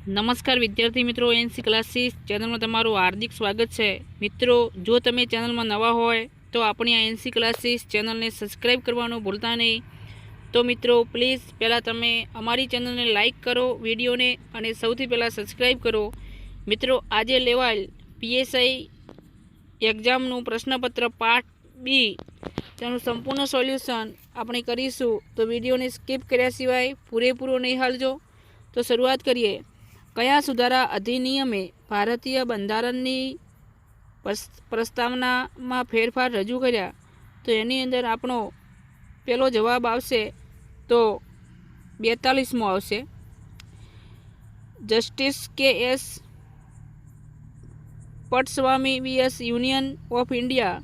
નમસ્કાર વિદ્યાર્થી મિત્રો, એનસી ક્લાસીસ ચેનલમાં તમારું હાર્દિક સ્વાગત છે। મિત્રો, જો તમે ચેનલમાં નવા હોય તો આપણી આ એનસી ક્લાસીસ ચેનલને સબસ્ક્રાઈબ કરવાનું ભૂલતા નહીં। તો મિત્રો પ્લીઝ પહેલાં તમે અમારી ચેનલને લાઇક કરો વિડીયોને, અને સૌથી પહેલાં સબસ્ક્રાઈબ કરો। મિત્રો, આજે લેવાયેલ પીએસઆઈ એક્ઝામનું પ્રશ્નપત્ર પાર્ટ બી તેનું સંપૂર્ણ સોલ્યુશન આપણે કરીશું, તો વિડીયોને સ્કીપ કર્યા સિવાય પૂરેપૂરો નિહાળજો। તો શરૂઆત કરીએ। કયા સુધારા અધિનિયમે ભારતીય બંધારણની પ્રસ્તાવનામાં ફેરફાર રજૂ કર્યા? તો એની અંદર આપણો પહેલો જવાબ આવશે તો 42મો આવશે। Justice K S. Puttaswamy V S union of India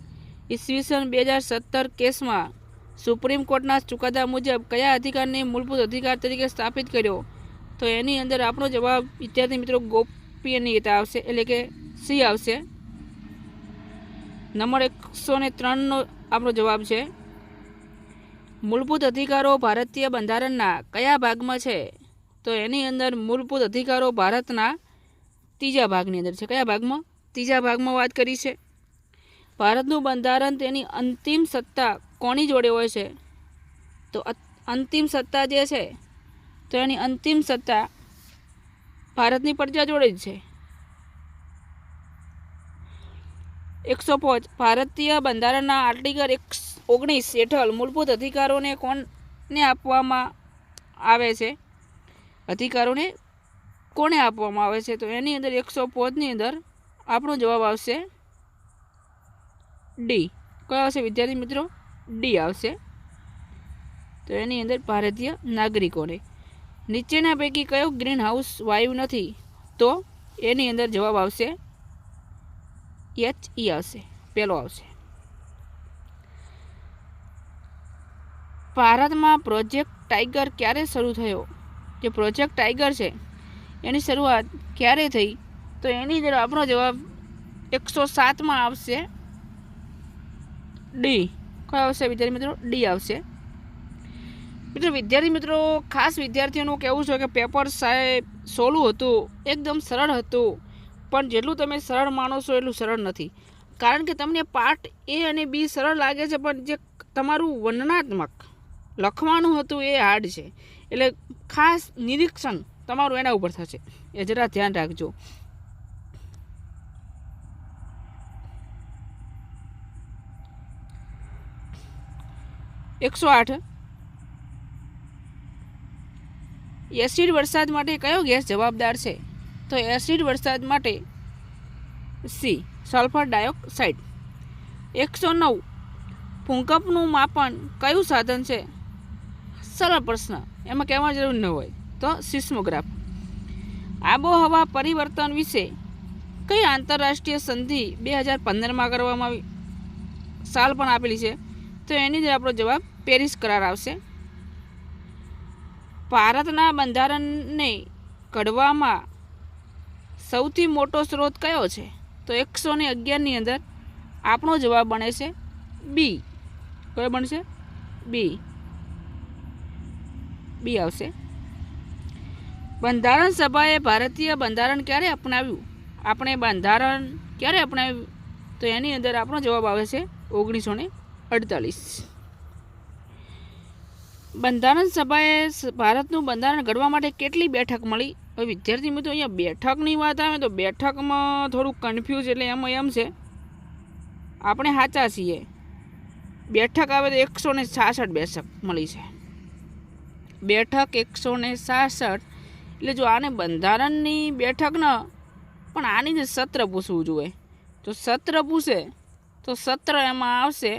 ઈસવીસન 2017 કેસમાં સુપ્રીમ કોર્ટના ચુકાદા મુજબ કયા અધિકારને મૂળભૂત અધિકાર તરીકે સ્થાપિત કર્યો? તો એની અંદર આપણો જવાબ વિદ્યાર્થી મિત્રો ગોપનીયતા આવશે, એટલે કે સી આવશે। નંબર 103નો આપણો જવાબ છે। મૂળભૂત અધિકારો ભારતીય બંધારણના કયા ભાગમાં છે? તો એની અંદર મૂળભૂત અધિકારો ભારતના ત્રીજા ભાગની અંદર છે। કયા ભાગમાં? ત્રીજા ભાગમાં વાત કરી છે। ભારતનું બંધારણ તેની અંતિમ સત્તા કોની જોડે હોય છે? તો અંતિમ સત્તા જે છે તો એની અંતિમ સત્તા ભારતની પ્રજા જોડે જ છે। 105 ભારતીય બંધારણના આર્ટિકલ 19 હેઠળ મૂળભૂત અધિકારોને કોને આપવામાં આવે છે? અધિકારોને કોને આપવામાં આવે છે? તો એની અંદર 105ની અંદર આપણો જવાબ આવશે ડી। કયો આવશે વિદ્યાર્થી મિત્રો? ડી આવશે। તો એની અંદર ભારતીય નાગરિકોને। નીચેના પૈકી કયો ગ્રીન હાઉસ વાયુ નથી? તો એની અંદર જવાબ આવશે HE આવશે, પહેલો આવશે। ભારતમાં પ્રોજેક્ટ ટાઈગર ક્યારે શરૂ થયો? જે પ્રોજેક્ટ ટાઈગર છે એની શરૂઆત ક્યારે થઈ? તો એની અંદર આપણો જવાબ 107માં આવશે ડી। કયો આવશે વિદ્યાર્થી મિત્રો? ડી આવશે। વિદ્યાર્થી મિત્રો, ખાસ વિદ્યાર્થીઓનું કહેવું છે કે પેપર સાહેબ સહેલું હતું, એકદમ સરળ હતું, પણ જેટલું તમે સરળ માનો છો એટલું સરળ નથી। કારણ કે તમને પાર્ટ એ અને બી સરળ લાગે છે, પણ જે તમારું વર્ણનાત્મક લખવાનું હતું એ હાર્ડ છે। એટલે ખાસ નિરીક્ષણ તમારું એના ઉપર થશે, એ જરા ધ્યાન રાખજો। એસિડ વરસાદ માટે કયો ગેસ જવાબદાર છે? તો એસિડ વરસાદ માટે સી, સલ્ફર ડાયોક્સાઇડ। 109 ભૂકંપનું માપન કયું સાધન છે? સરળ પ્રશ્ન, એમાં કહેવાની જરૂર ન હોય, તો સિસ્મોગ્રાફ। આબોહવા પરિવર્તન વિશે કઈ આંતરરાષ્ટ્રીય સંધિ 2015માં કરવામાં આવી? સાલ પણ આપેલી છે, તો એની અંદર આપણો જવાબ પેરિસ કરાર આવશે। ભારતના બંધારણને ઘડવામાં સૌથી મોટો સ્ત્રોત કયો છે? તો 111ની અંદર આપણો જવાબ બને છે બી। કયો બનશે? બી આવશે। બંધારણ સભાએ ભારતીય બંધારણ ક્યારે અપનાવ્યું? આપણે બંધારણ ક્યારે અપનાવ્યું? તો એની અંદર આપણો જવાબ આવે છે 1948। બંધારણ સભાએ ભારતનું બંધારણ ઘડવા માટે કેટલી બેઠક મળી? હવે વિદ્યાર્થી મિત્રો, અહીંયા બેઠકની વાત આવે તો બેઠકમાં થોડુંક કન્ફ્યુઝ, એટલે એમાં એમ છે આપણે સાચા છીએ, બેઠક આવે તો 166 બેઠક મળી છે। બેઠક 166, એટલે જો આને બંધારણની બેઠક ન પણ આની જ સત્ર પૂછવું જોઈએ, તો સત્ર પૂછે તો સત્ર એમાં આવશે,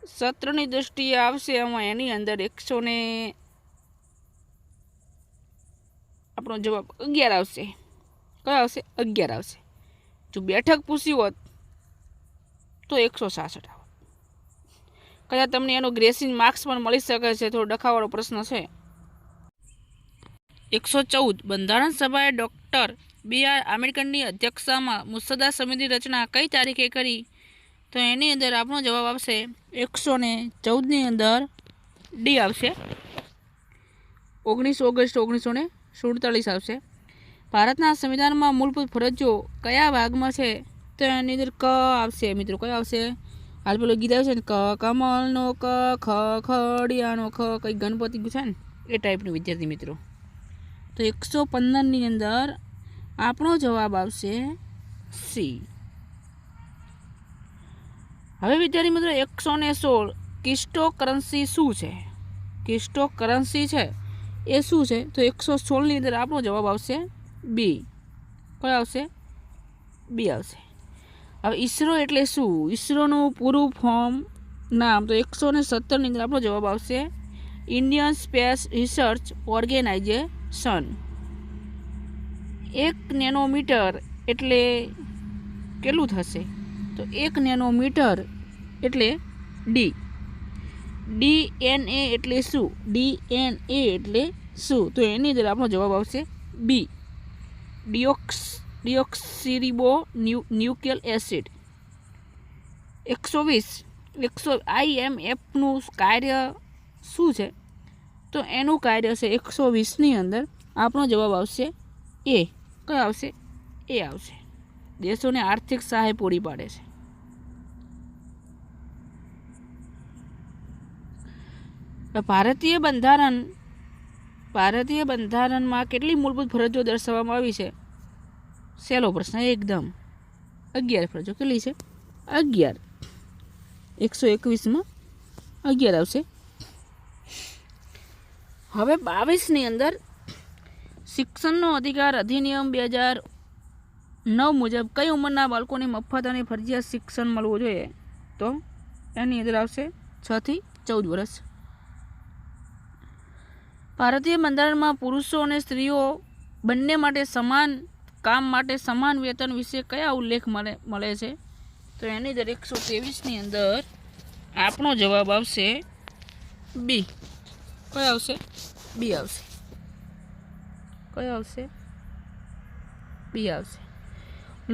સત્રની દૃષ્ટિએ આવશે એમાં એની અંદર 100 આપણો જવાબ 11 આવશે। કયો આવશે? 11 આવશે। જો બેઠક પૂછી હોત તો 166 આવે। કદાચ તમને એનો ગ્રેસિંગ માર્ક્સ પણ મળી શકે છે, થોડો ડખાવાળો પ્રશ્ન છે। 114 બંધારણ સભાએ ડૉક્ટર BR આંબેડકરની અધ્યક્ષતામાં મુસદ્દા સમિતિની રચના કઈ તારીખે કરી? તો એની અંદર આપણો જવાબ આવશે 114ની અંદર ડી આવશે, 19 ઓગસ્ટ 1917। 47 આવશે. ભારતના સંવિધાનમાં મૂળભૂત ફરજો કયા ભાગમાં છે? તો એની અંદર ક આવશે મિત્રો. કયો આવશે? હાલ પેલો ગીત આવશે ને, ક કમલનો ક, ખ ખડિયાનો ખ, કંઈ ગણપતિ છે ને એ ટાઈપનું વિદ્યાર્થી મિત્રો. તો 115ની અંદર આપણો જવાબ આવશે સી. હવે વિદ્યાર્થી મિત્રો 116 ક્રિપ્ટોકરન્સી શું છે? ક્રિપ્ટોકરન્સી છે એ શું છે? તો 116ની અંદર આપણો જવાબ આવશે બી. કયો આવશે? બી આવશે. હવે ઈસરો એટલે શું? ઈસરોનું પૂરું ફોર્મ નામ. તો 117ની અંદર આપણો જવાબ આવશે Indian space research organisation. 1 nanometre એટલે કેટલું થશે? તો 1 નેનોમીટર એટલે ડી. DNA એટલે શું? DNA એટલે શું? તો એની અંદર આપણો જવાબ આવશે બી. ડિઓક્સિરિબો ન્યુક્લિક એસિડ. 120 IMFનું કાર્ય શું છે? તો એનું કાર્ય છે 120ની અંદર આપણો જવાબ આવશે એ. કયો આવશે? એ આવશે. દેશોને આર્થિક સહાય પૂરી પાડે છે. ભારતીય બંધારણમાં કેટલી મૂળભૂત ફરજો દર્શાવવામાં આવી છે? સહેલો પ્રશ્ન એકદમ. 11 ફરજો. કેટલી છે? 11. 121માં 11 આવશે. હવે 22ની અંદર શિક્ષણનો અધિકાર અધિનિયમ 2009 મુજબ કઈ ઉંમરના બાળકોને મફત અને ફરજિયાત શિક્ષણ મળવું જોઈએ? તો એની અંદર આવશે 6 થી 14 વર્ષ. ભારતીય બંધારણમાં પુરુષો અને સ્ત્રીઓ બંને માટે સમાન કામ માટે સમાન વેતન વિશે કયા ઉલ્લેખ મળે છે? તો એની અંદર 123ની અંદર આપણો જવાબ આવશે બી. કયો આવશે? બી આવશે. કયો આવશે? બી આવશે.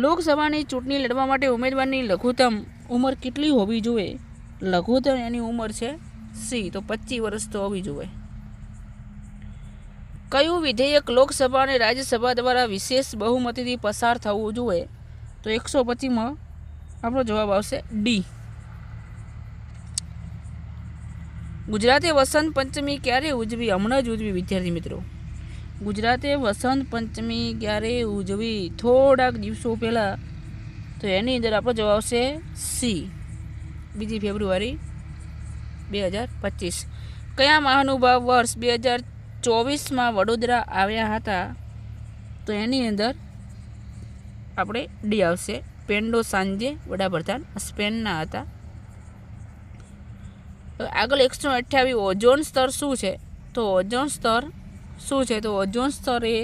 લોકસભાની ચૂંટણી લડવા માટે ઉમેદવારની લઘુત્તમ ઉંમર કેટલી હોવી જોઈએ? લઘુત્તમ એની ઉંમર છે સી. તો 25 વર્ષ તો હોવી જોઈએ. કયું વિધેયક લોકસભા અને રાજ્યસભા દ્વારા વિશેષ બહુમતીથી પસાર થવું જોઈએ? તો 125માં આપણો જવાબ આવશે ડી. ગુજરાતે વસંત પંચમી ક્યારે ઉજવી? હમણાં જ ઉજવી વિદ્યાર્થી મિત્રો. ગુજરાતે વસંત પંચમી ક્યારે ઉજવી? થોડાક દિવસો પહેલાં. તો એની અંદર આપણો જવાબ આવશે સી. 2 ફેબ્રુઆરી 2025. કયા મહાનુભાવ વર્ષ 2024માં વડોદરા આવ્યા હતા? તો એની અંદર આપણે ડી આવશે. પેન્ડો સાંજે વડાપ્રધાન સ્પેનના હતા. આગળ 128 ઓઝોન સ્તર શું છે? તો ઓઝોન સ્તર શું છે? તો ઓઝોન સ્તર એ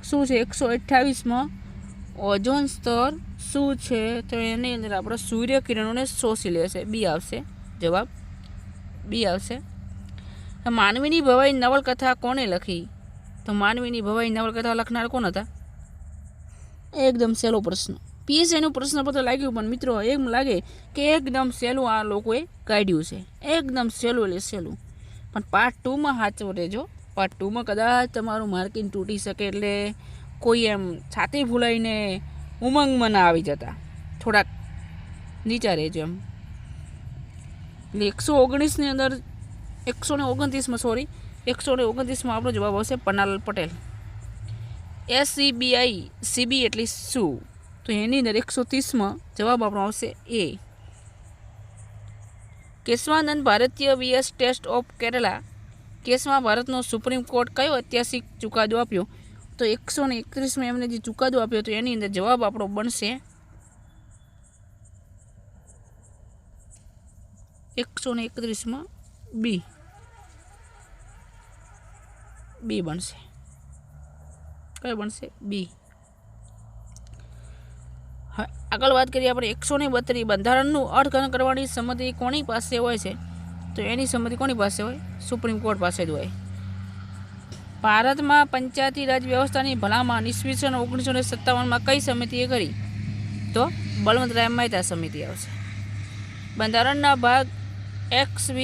શું છે? 128માં ઓઝોન સ્તર શું છે? તો એની અંદર આપણે સૂર્યકિરણોને શોષી લે છે. બી આવશે જવાબ. બી આવશે. માનવીની ભવાઈ નવલકથા કોણે લખી? તો માનવીની ભવાઈ નવલકથા લખનાર કોણ હતા? એકદમ સહેલો પ્રશ્ન. પીએસઆઈનું પ્રશ્નપત્ર લાગ્યું પણ મિત્રો એમ લાગે કે એકદમ સહેલું આ લોકોએ કાઢ્યું છે. એકદમ સહેલું એટલે સહેલું. પણ પાર્ટ 2માં સાચો રહેજો. પાર્ટ 2માં કદાચ તમારું માર્કિંગ તૂટી શકે એટલે કોઈ એમ છાતી ફૂલાઈને ઉમંગમાં ના આવી જતા. થોડાક નીચા રહેજો એમ. એટલે 119ની અંદર 129માં સોરી 129માં આપણો જવાબ આવશે પન્નાલાલ પટેલ. સીબી એટલે શું? તો એની અંદર 130માં જવાબ આપણો આવશે એ. કેશવાનંદ ભારતીય વીએસ ટેસ્ટ ઓફ કેરલા કેસમાં ભારતનો સુપ્રીમ કોર્ટ કયો ઐતિહાસિક ચુકાદો આપ્યો? તો 131માં એમને જે ચુકાદો આપ્યો તો એની અંદર જવાબ આપણો બનશે 131માં બી. બી બનશે. કયો બનશે? બી. આગળ વાત કરીએ આપણે 132 બંધારણનું અર્થઘટન કરવાની સંમતિ કોની પાસે હોય છે? તો એની સંમતિ કોની પાસે હોય? સુપ્રીમ કોર્ટ પાસે જ હોય. ભારતમાં પંચાયતી રાજ વ્યવસ્થાની ભલામણ ઈસવીસન 1957માં કઈ સમિતિએ કરી? તો બળવંતરાય મહેતા સમિતિ આવશે. બંધારણના ભાગ XV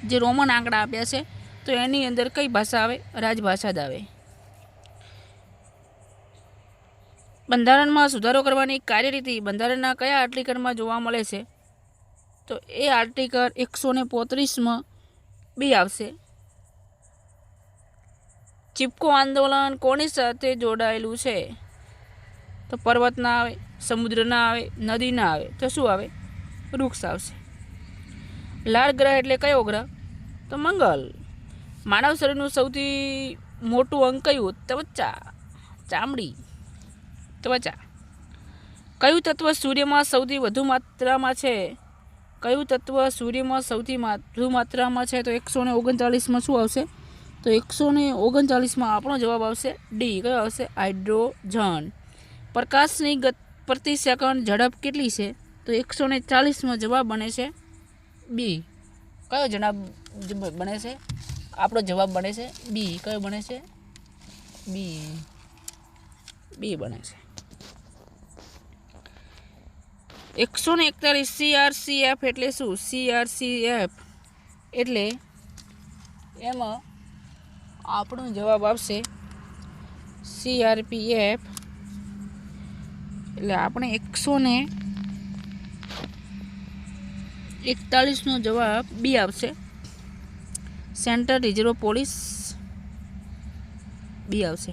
જે રોમન આંકડા આપ્યા છે તો એની અંદર કઈ ભાષા આવે? રાજભાષા જ આવે. બંધારણમાં સુધારો કરવાની કાર્યરીતિ બંધારણના કયા આર્ટિકલમાં જોવા મળે છે? તો એ આર્ટિકલ 135માં બી આવશે. ચિપકો આંદોલન કોની સાથે જોડાયેલું છે? તો પર્વત ના આવે, સમુદ્ર ના આવે, નદી ના આવે, તો શું આવે? વૃક્ષ આવશે. લાલ ગ્રહ એટલે કયો ગ્રહ? તો મંગળ. માનવ શરીરનું સૌથી મોટું અંગ કયું? ત્વચા, ચામડી, ત્વચા. કયું તત્વ સૂર્યમાં સૌથી વધુ માત્રામાં છે? કયું તત્વ સૂર્યમાં સૌથી વધુ માત્રામાં છે? તો 139માં શું આવશે? તો 139માં આપણો જવાબ આવશે ડી. કયો આવશે? હાઇડ્રોજન. પ્રકાશની પ્રતિ સેકન્ડ ઝડપ કેટલી છે? તો 140માં જવાબ બને છે બી. કયો જવાબ બને છે? આપણો જવાબ બને છે બી. કયો બને છે? બી. બી બને છે. 141 CRCF એટલે શું? CRCF એટલે એમાં આપણો જવાબ આવશે CRPF. એટલે આપણે 141નો જવાબ બી આવશે. સેન્ટ્રલ રિઝર્વ પોલીસ બી આવશે.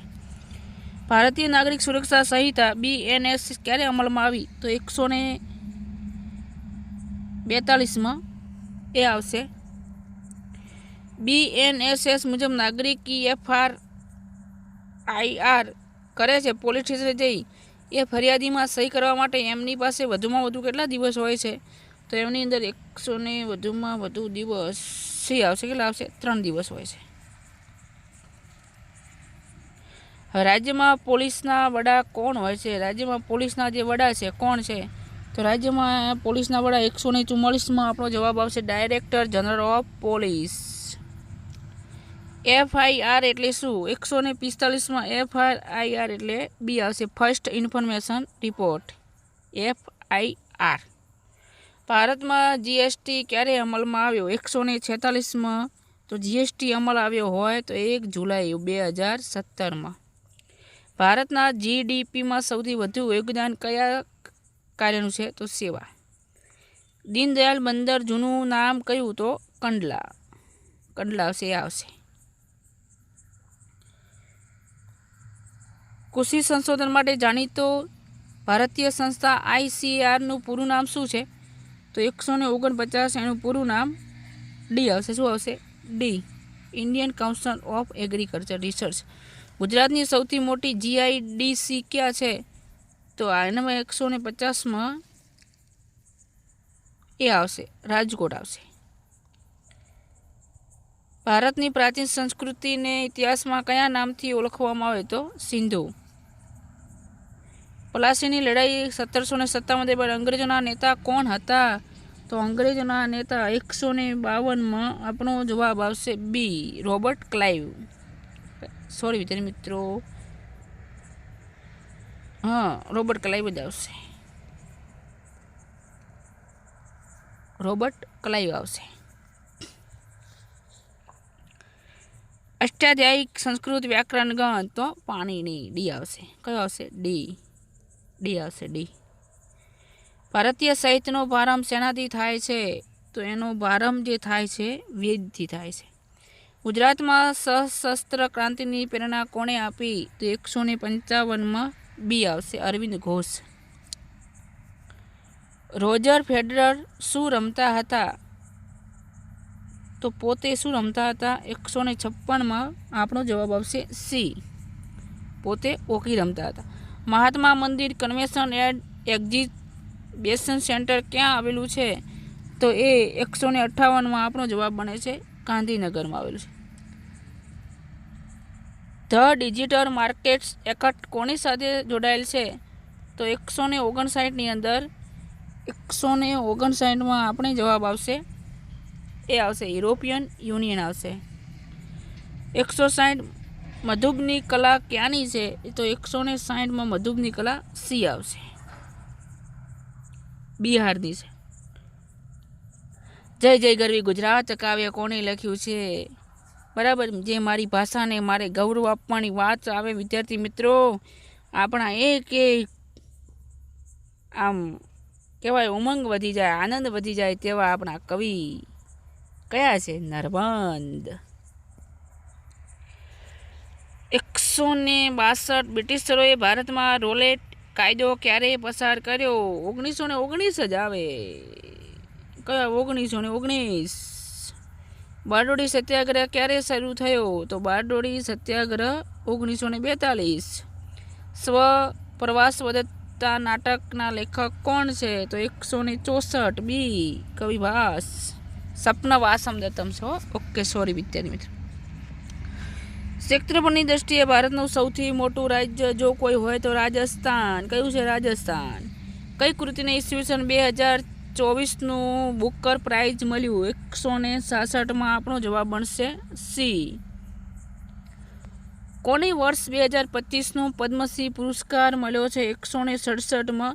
ભારતીય નાગરિક સુરક્ષા સંહિતા BNS ક્યારે અમલમાં આવી? તો 142માં એ આવશે. BNSS મુજબ નાગરિક FIR કરે છે. પોલીસ સ્ટેશને જઈ એ ફરિયાદીમાં સહી કરવા માટે એમની પાસે વધુમાં વધુ કેટલા દિવસ હોય છે? તો એમની અંદર 100 વધુમાં વધુ દિવસ સહી આવશે. કેટલા આવશે? 3 દિવસ હોય છે. રાજ્યમાં પોલીસના વડા કોણ હોય છે? રાજ્યમાં પોલીસના જે વડા છે કોણ છે? તો રાજ્યમાં પોલીસના વડા 144માં આપણો જવાબ આવશે director general of police. FIR એટલે શું? 145માં FIR એટલે બી આવશે. First information report. FIR. ભારતમાં GST ક્યારે અમલમાં આવ્યો? 146માં. તો GST અમલ આવ્યો હોય તો 1 જુલાઈ 2017માં. ભારતના GDPમાં સૌથી વધુ યોગદાન કયા કાર્યનું છે? તો સેવા. દીનદયાળ બંદર જૂનું નામ કયું? તો કંડલા. કંડલા આવશે. એ આવશે. કૃષિ સંશોધન માટે જાણીતો ભારતીય સંસ્થા ICARનું પૂરું નામ શું છે? તો 149 એનું પૂરું નામ ડી આવશે. શું આવશે? D. Indian council of agriculture research. ગુજરાતની સૌથી મોટી GIDC ક્યાં છે? તો એનામાં 150માં એ આવશે. રાજકોટ આવશે. ભારતની પ્રાચીન સંસ્કૃતિને ઇતિહાસમાં કયા નામથી ઓળખવામાં આવે? તો સિંધુ. પ્લાસીની લડાઈ 1757 દરમિયાન અંગ્રેજોના નેતા કોણ હતા? તો અંગ્રેજોના નેતા 152માં આપણો જવાબ આવશે બી. Robert Clive. સોરી વિદ્યાર્થી મિત્રો, હા રોબર્ટ ક્લાઇવ જ આવશે. રોબર્ટ ક્લાઇવ આવશે. અષ્ટાધ્યાયિક સંસ્કૃત વ્યાકરણ ગ્રંથ તો પાણીની. ડી આવશે. કયો આવશે? ડી. ડી આવશે. ડી. ભારતીય સાહિત્યનો પ્રારંભ શેનાથી થાય છે? તો એનો પ્રારંભ જે થાય છે વેદથી થાય છે. ગુજરાતમાં સશસ્ત્ર ક્રાંતિની પ્રેરણા કોણે આપી? તો 155માં બી આવશે. અરવિંદ ઘોષ. રોજર ફેડરર શું રમતા હતા? તો પોતે શું રમતા હતા? 156માં આપણો જવાબ આવશે સી. પોતે હોકી રમતા હતા. Mahatma Mandir convention and exhibition centre ક્યાં આવેલું છે? તો એ 158માં આપણો જવાબ બને છે ગાંધીનગરમાં આવેલું છે. ધ ડિજિટલ માર્કેટ્સ એક્ટ કોની સાથે જોડાયેલ છે? તો 159ની અંદર 159માં આપણે જવાબ આવશે એ આવશે યુરોપિયન યુનિયન આવશે. 160 મધુબની કલા ક્યાંની છે? તો 160માં મધુબની કલા સી આવશે. બિહારની છે. જય જય ગરવી ગુજરાત કાવ્ય કોણે લખ્યું છે? બરાબર, જે મારી ભાષાને મારે ગૌરવ આપવાની વાત આવે વિદ્યાર્થી મિત્રો, આપણા એક આમ કહેવાય ઉમંગ વધી જાય, આનંદ વધી જાય તેવા આપણા કવિ કયા છે? નર્મદ. 162 બ્રિટિશરોએ ભારતમાં રોલેટ કાયદો ક્યારે પસાર કર્યો? 1919 જ આવે. કયા? 1919. બારડોલી સત્યાગ્રહ ક્યારે શરૂ થયો? તો બારડોલી સત્યાગ્રહ 1942. સ્વ પ્રવાસવદત્તા નાટકના લેખક કોણ છે? તો 164 બી કવિભાસ. સપ્નવાસમ દત્તમ છો. ઓકે, સોરી વિદ્યાર્થી મિત્રો. ક્ષેત્રફળની દ્રષ્ટિએ ભારતનું સૌથી મોટું રાજ્ય જો કોઈ હોય તો રાજસ્થાન. કયું છે? રાજસ્થાન. કઈ કૃતિને ઈસવીસન 2024નું બુકર પ્રાઇઝ મળ્યું? 166. આપણો જવાબ બનશે સી. કોને વર્ષ 2025નો પદ્મશ્રી પુરસ્કાર મળ્યો છે? 167માં.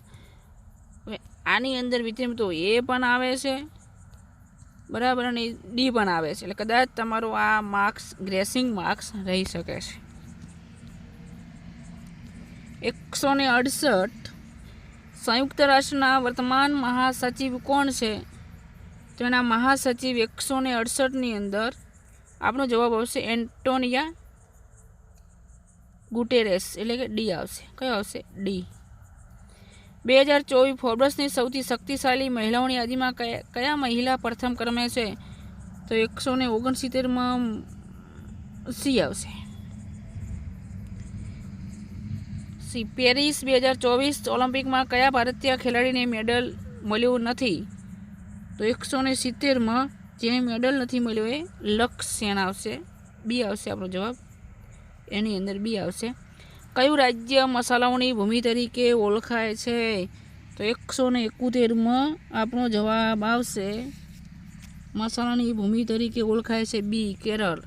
આની અંદર વિદ્યાર્થી મિત્રો એ પણ આવે છે, બરાબર, અને ડી પણ આવે છે, એટલે કદાચ તમારો આ માર્ક્સ ગ્રેસિંગ માર્ક્સ રહી શકે છે. 168. સંયુક્ત રાષ્ટ્રના વર્તમાન મહાસચિવ કોણ છે? તો એના મહાસચિવ 168ની અંદર આપણો જવાબ આવશે એન્ટોનિયા ગુટેરેસ, એટલે કે ડી આવશે. કયો આવશે? ડી. 2024 ફોર્બ્સની સૌથી શક્તિશાળી મહિલાઓની યાદીમાં કયા મહિલા પ્રથમ ક્રમે છે? તો 169માં સી આવશે. સી. પેરિસ 2024 ઓલિમ્પિકમાં કયા ભારતીય ખેલાડીને મેડલ મળ્યું નથી? તો 170માં જેને મેડલ નથી મળ્યો એ લક્ષ્ય સેન આવશે. બી આવશે આપણો જવાબ, એની અંદર બી આવશે. કયું રાજ્ય મસાલાઓની ભૂમિ તરીકે ઓળખાય છે? તો 171માં આપણો જવાબ આવશે મસાલાની ભૂમિ તરીકે ઓળખાય છે બી કેરળ.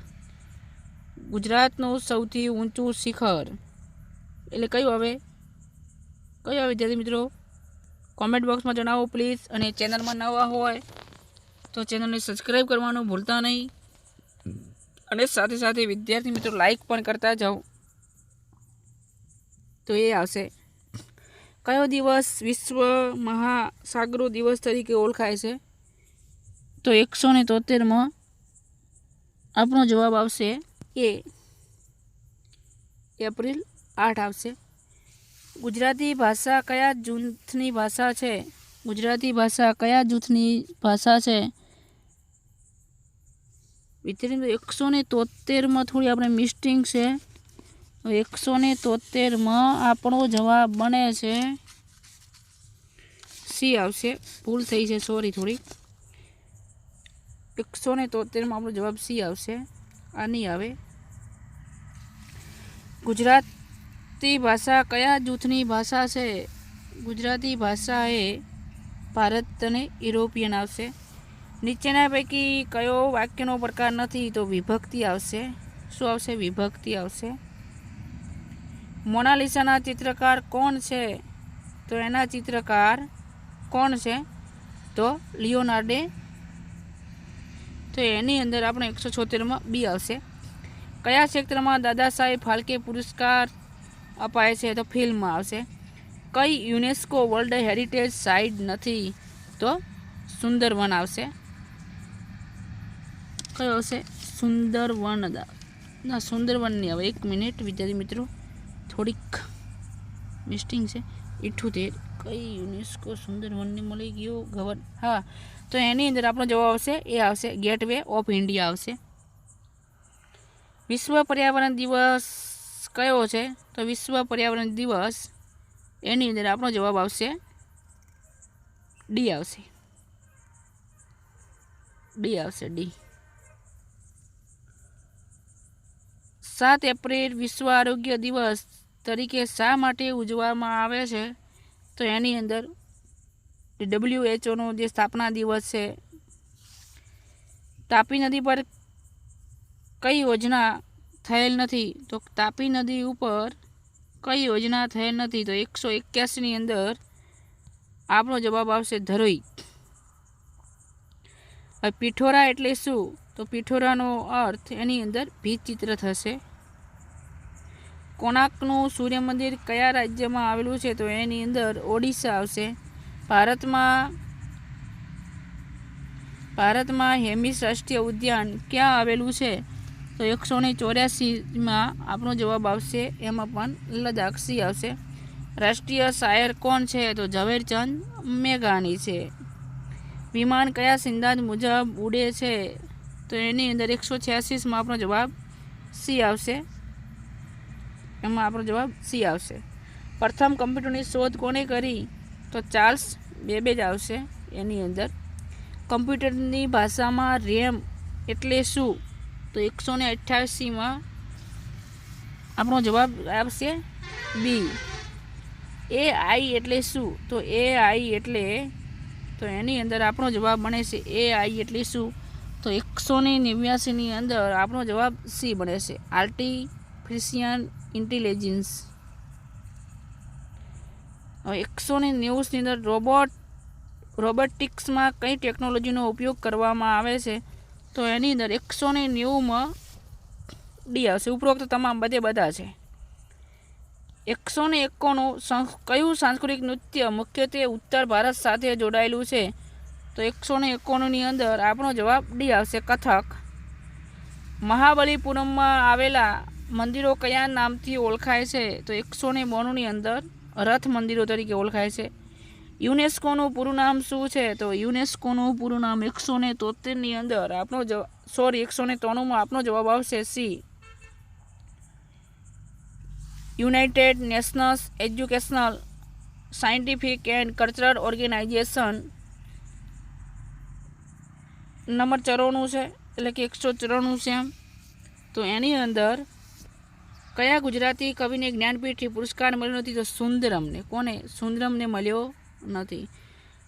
ગુજરાતનું સૌથી ઊંચું શિખર એટલે કયું આવે? કયું આવે વિદ્યાર્થી મિત્રો? કોમેન્ટ બોક્સમાં જણાવો પ્લીઝ. અને ચેનલમાં નવા હોય તો ચેનલને સબસ્ક્રાઈબ કરવાનું ભૂલતા નહીં, અને સાથે સાથે વિદ્યાર્થી મિત્રો લાઈક પણ કરતા જાઓ. તો એ આવશે. કયો દિવસ વિશ્વ મહાસાગરો દિવસ તરીકે ઓળખાય છે? તો 173માં આપણો જવાબ આવશે એ એપ્રિલ 8 આવશે. ગુજરાતી ભાષા કયા જૂથની ભાષા છે? ગુજરાતી ભાષા કયા જૂથની ભાષા છે? વિદ્યાર્થી 173માં થોડી આપણે મિસ્ટેક છે. 173માં આપણો જવાબ બને છે સી આવશે. ભૂલ થઈ છે, સોરી થોડી. 173માં આપણો જવાબ સી આવશે, આ નહીં આવે. ગુજરાતી ભાષા કયા જૂથની ભાષા છે? ગુજરાતી ભાષા એ ભારત અને યુરોપિયન આવશે. નીચેના પૈકી કયો વાક્યનો પ્રકાર નથી? તો વિભક્તિ આવશે. શું આવશે? વિભક્તિ આવશે. મોનાલિસાના ચિત્રકાર કોણ છે? તો એના ચિત્રકાર કોણ છે? તો લિયોનાર્ડો. તો એની અંદર આપણે 176માં બી આવશે. કયા ક્ષેત્રમાં દાદા સાહેબ ફાલ્કે પુરસ્કાર અપાય છે? તો ફિલ્મમાં આવશે. કઈ યુનેસ્કો વર્લ્ડ હેરિટેજ સાઇટ નથી? તો સુંદરવન આવશે. કયો આવશે? સુંદરવન. ના, સુંદરવન નહીં આવે. 1 મિનિટ વિદ્યાર્થી મિત્રો, થોડીક મિસ્ટેક છે. 78 કઈ યુનેસ્કો સુંદરવનને મળી ગયો ગવર? હા, તો એની અંદર આપણો જવાબ આવશે એ આવશે ગેટવે ઓફ ઇન્ડિયા આવશે. વિશ્વ પર્યાવરણ દિવસ કયો છે? તો વિશ્વ પર્યાવરણ દિવસ એની અંદર આપણો જવાબ આવશે ડી આવશે. ડી આવશે, ડી. 7 એપ્રિલ વિશ્વ આરોગ્ય દિવસ તરીકે શા માટે ઉજવવામાં આવે છે? તો એની અંદર WHO જે સ્થાપના દિવસ છે. તાપી નદી પર કઈ યોજના થયેલ નથી? તો તાપી નદી ઉપર કઈ યોજના થયેલ નથી? તો 181ની અંદર આપણો જવાબ આવશે ધરોઈ. પિઠોરા એટલે શું? તો પિઠોરાનો અર્થ એની અંદર ભીત ચિત્ર થશે. કોણાર્કનું સૂર્ય મંદિર કયા રાજ્યમાં આવેલું છે? તો એની અંદર ઓડિશા આવશે. ભારતમાં હેમિસ રાષ્ટ્રીય ઉદ્યાન ક્યાં આવેલું છે? તો 184માં આપણો જવાબ આવશે. એમાં પણ લદ્દાખ સી આવશે. રાષ્ટ્રીય શાયર કોણ છે? તો ઝવેરચંદ મેઘાણી છે. વિમાન કયા સિદ્ધાંત મુજબ ઉડે છે? તો એની અંદર 186માં આપણો જવાબ સી આવશે. એમાં આપણો જવાબ સી આવશે. પ્રથમ કમ્પ્યુટરની શોધ કોણે કરી? તો ચાર્લ્સ બેબેજ આવશે એની અંદર. કમ્પ્યુટરની ભાષામાં રેમ એટલે શું? તો 188માં આપણો જવાબ આવશે બી. AI એટલે શું? તો AI એટલે તો એની અંદર આપણો જવાબ બને છે AI એટલે શું? તો 189ની અંદર આપણો જવાબ સી બને છે, આર્ટિફિશિયલ ઇન્ટેલિજન્સ. 190ની અંદર રોબોટિક્સમાં કઈ ટેકનોલોજીનો ઉપયોગ કરવામાં આવે છે? તો એની અંદર 190માં ડી આવશે. ઉપરોક્ત તમામ બધા છે. 191 કયું સાંસ્કૃતિક નૃત્ય મુખ્યત્વે ઉત્તર ભારત સાથે જોડાયેલું છે? તો 191ની અંદર આપણો જવાબ ડી આવશે, કથક. મહાબલીપુરમમાં આવેલા મંદિરો કયા નામથી ઓળખાય છે? તો 192ની અંદર રથ મંદિરો તરીકે ઓળખાય છે. યુનેસ્કોનું પૂરું નામ શું છે? તો યુનેસ્કોનું પૂરું નામ 173ની અંદર આપણો 193માં આપણો જવાબ આવશે C, United Nations educational scientific and cultural organisation. Number 94 છે, એટલે કે 194 છે. તો એની અંદર કયા ગુજરાતી કવિને જ્ઞાનપીઠ પુરસ્કાર મળ્યો નથી? તો સુંદરમને. કોને? સુંદરમને મળ્યો નથી.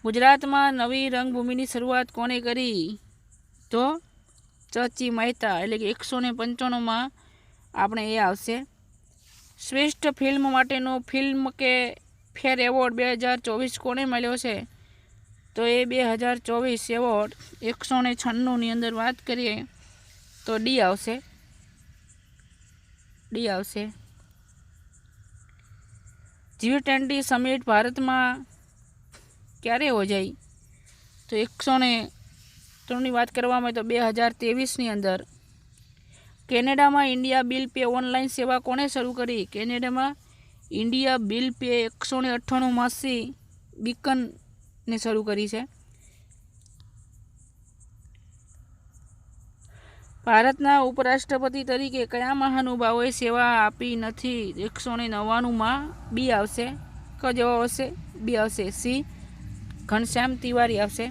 ગુજરાતમાં નવી રંગભૂમિની શરૂઆત કોને કરી? તો ચચી મહેતા, એટલે કે 195માં આપણે એ આવશે. શ્રેષ્ઠ ફિલ્મ માટેનો ફિલ્મ કે ફેર એવોર્ડ 2024 કોને મળ્યો છે? તો એ 2024 એવોર્ડ 196ની અંદર વાત કરીએ તો ડી આવશે. G20 સમિટ ભારતમાં ક્યારે યોજાઈ? તો 103ની વાત કરવામાં આવે તો 2023ની અંદર. કેનેડામાં ઇન્ડિયા બિલ પે ઓનલાઈન સેવા કોણે શરૂ કરી? કેનેડામાં ઇન્ડિયા બિલ પે 198માં સી બીકનને શરૂ કરી છે. ભારતના ઉપરાષ્ટ્રપતિ તરીકે કયા મહાનુભાવોએ સેવા આપી નથી? 199માં બી આવશે. કયો જવાબ આવશે? બી આવશે, સી ઘનશ્યામ તિવારી આવશે.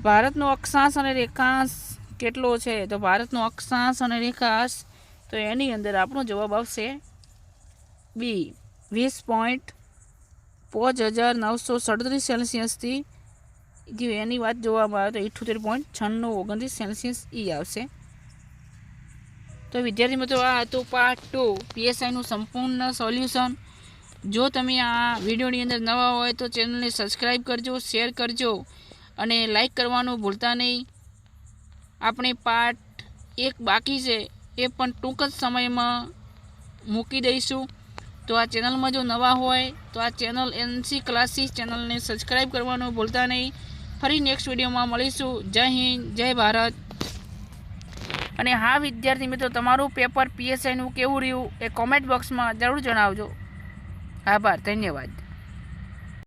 ભારતનો અક્ષાંશ અને રેખાંશ કેટલો છે? તો ભારતનો અક્ષાંશ અને રેખાંશ તો એની અંદર આપણો જવાબ આવશે બી 20.5937 સેલ્સિયસથી જે એની વાત જોવામાં આવે તો 78.9629 સેલ્સિયસ ઈ આવશે. તો વિદ્યાર્થી મિત્રો, આ હતું પાર્ટ 2 PSIનું સંપૂર્ણ સોલ્યુશન. જો તમે આ વિડીયોની અંદર નવા હોય તો ચેનલને સબસ્ક્રાઈબ કરજો, શેર કરજો અને લાઈક કરવાનું ભૂલતા નહીં. આપણે પાર્ટ 1 બાકી છે, એ પણ ટૂંક જ સમયમાં મૂકી દઈશું. તો આ ચેનલમાં જો નવા હોય તો આ ચેનલ NC ક્લાસીસ ચેનલને સબસ્ક્રાઈબ કરવાનું ભૂલતા નહીં. ફરી નેક્સ્ટ વિડીયોમાં મળીશું. જય હિન્દ, જય ભારત. અને હા વિદ્યાર્થી મિત્રો, તમારું પેપર PSIનું કેવું રહ્યું એ કોમેન્ટ બોક્સમાં જરૂર જણાવજો. આભાર, ધન્યવાદ.